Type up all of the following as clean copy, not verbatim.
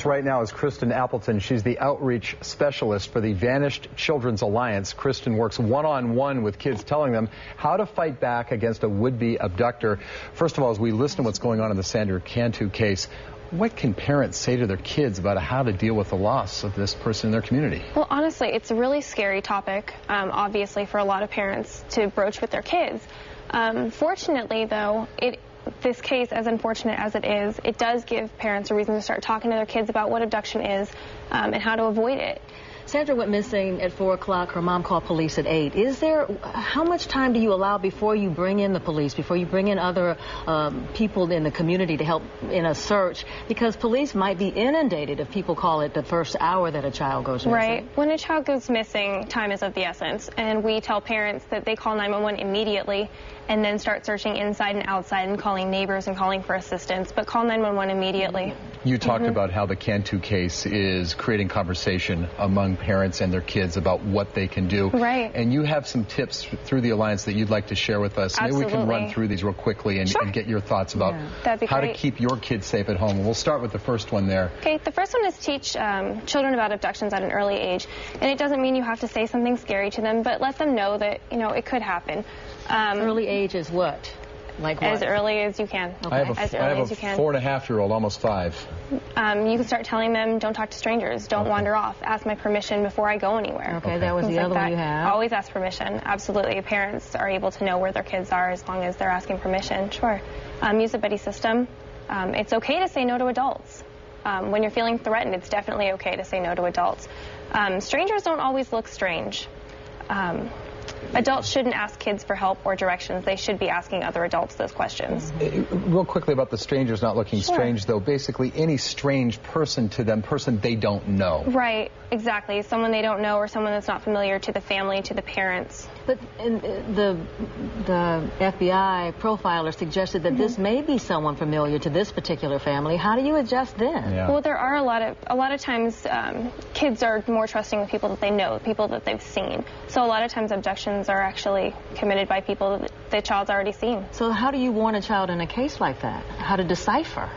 right now is Kristin Appleton. She's the outreach specialist for the Vanished Children's Alliance. Kristin works one-on-one with kids, telling them how to fight back against a would-be abductor. First of all, as we listen to what's going on in the Sandra Cantu case, what can parents say to their kids about how to deal with the loss of this person in their community? Well, honestly, it's a really scary topic, obviously, for a lot of parents to broach with their kids. Fortunately, though, this case, as unfortunate as it is, it does give parents a reason to start talking to their kids about what abduction is and how to avoid it. Sandra went missing at 4 o'clock. Her mom called police at 8. How much time do you allow before you bring in the police, before you bring in other people in the community to help in a search? Because police might be inundated if people call it the first hour that a child goes missing. Right. When a child goes missing, time is of the essence. And we tell parents that they call 911 immediately and then start searching inside and outside and calling neighbors and calling for assistance. But call 911 immediately. You talked about how the Cantu case is creating conversation among parents and their kids about what they can do. Right. And you have some tips through the Alliance that you'd like to share with us. Absolutely. Maybe we can run through these real quickly and, Sure. and get your thoughts about how to keep your kids safe at home. We'll start with the first one there. Okay, the first one is teach children about abductions at an early age. And it doesn't mean you have to say something scary to them, but let them know that, it could happen. Early age is what? Like what? As early as you can. Okay. I have a 4.5-year-old, almost 5. You can start telling them, don't talk to strangers, don't wander off, ask my permission before I go anywhere. Okay, that was Things the like other one you have. Always ask permission, absolutely. Parents are able to know where their kids are as long as they're asking permission. Sure. Use a buddy system. It's okay to say no to adults. When you're feeling threatened, it's definitely okay to say no to adults. Strangers don't always look strange. Adults shouldn't ask kids for help or directions. They should be asking other adults those questions. Real quickly about the strangers not looking strange, though. Basically, any strange person to them, person they don't know. Right, exactly. Someone they don't know or someone that's not familiar to the family, to the parents. But the FBI profiler suggested that this may be someone familiar to this particular family. How do you adjust then? Yeah. Well, there are a lot of times kids are more trusting of people that they know, people that they've seen. So a lot of times abductions are actually committed by people that the child's already seen. So how do you warn a child in a case like that? How to decipher?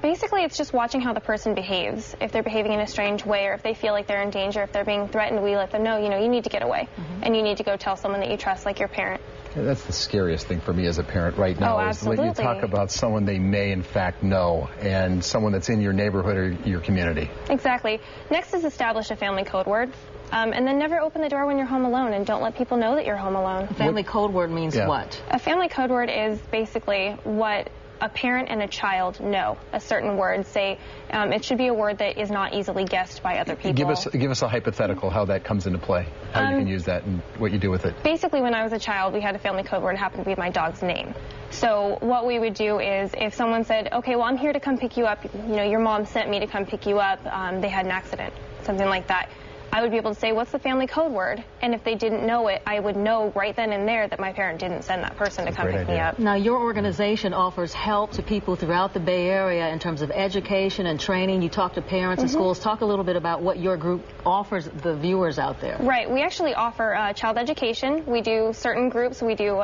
Basically, it's just watching how the person behaves. If they're behaving in a strange way or if they feel like they're in danger, if they're being threatened, we let them know, you need to get away. And you need to go tell someone that you trust, like your parent. Yeah, that's the scariest thing for me as a parent right now. Oh, is absolutely. you talk about someone they may in fact know and someone that's in your neighborhood or your community. Exactly. Next is establish a family code word. And then never open the door when you're home alone, and don't let people know that you're home alone. Family code word means what? A family code word is basically what a parent and a child know. A certain word, say, it should be a word that is not easily guessed by other people. Give us a hypothetical how that comes into play, how you can use that and what you do with it. Basically, when I was a child, we had a family code word. It happened to be my dog's name. So what we would do is if someone said, okay, well, I'm here to come pick you up, your mom sent me to come pick you up, they had an accident, something like that. I would be able to say, what's the family code word? And if they didn't know it, I would know right then and there that my parent didn't send that person to come pick me up. Now, your organization offers help to people throughout the Bay Area in terms of education and training. You talk to parents in schools. Talk a little bit about what your group offers the viewers out there. Right. We actually offer child education. We do certain groups. We do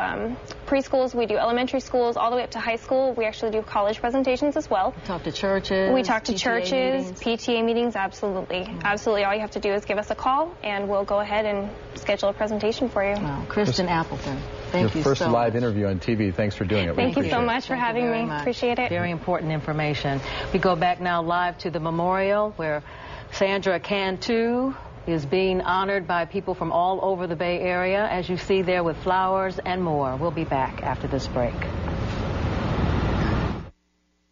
preschools. We do elementary schools all the way up to high school. We actually do college presentations as well. Talk to churches. We talk to PTA churches, meetings. PTA meetings, absolutely. Absolutely. All you have to do is give us a call, and we'll go ahead and schedule a presentation for you. Wow. Kristin Appleton, thank you so much. Your first live interview on TV. Thanks for doing it. Thank you so much for having me. Appreciate it. Very important information. We go back now live to the memorial where Sandra Cantu is being honored by people from all over the Bay Area, as you see there, with flowers and more. We'll be back after this break.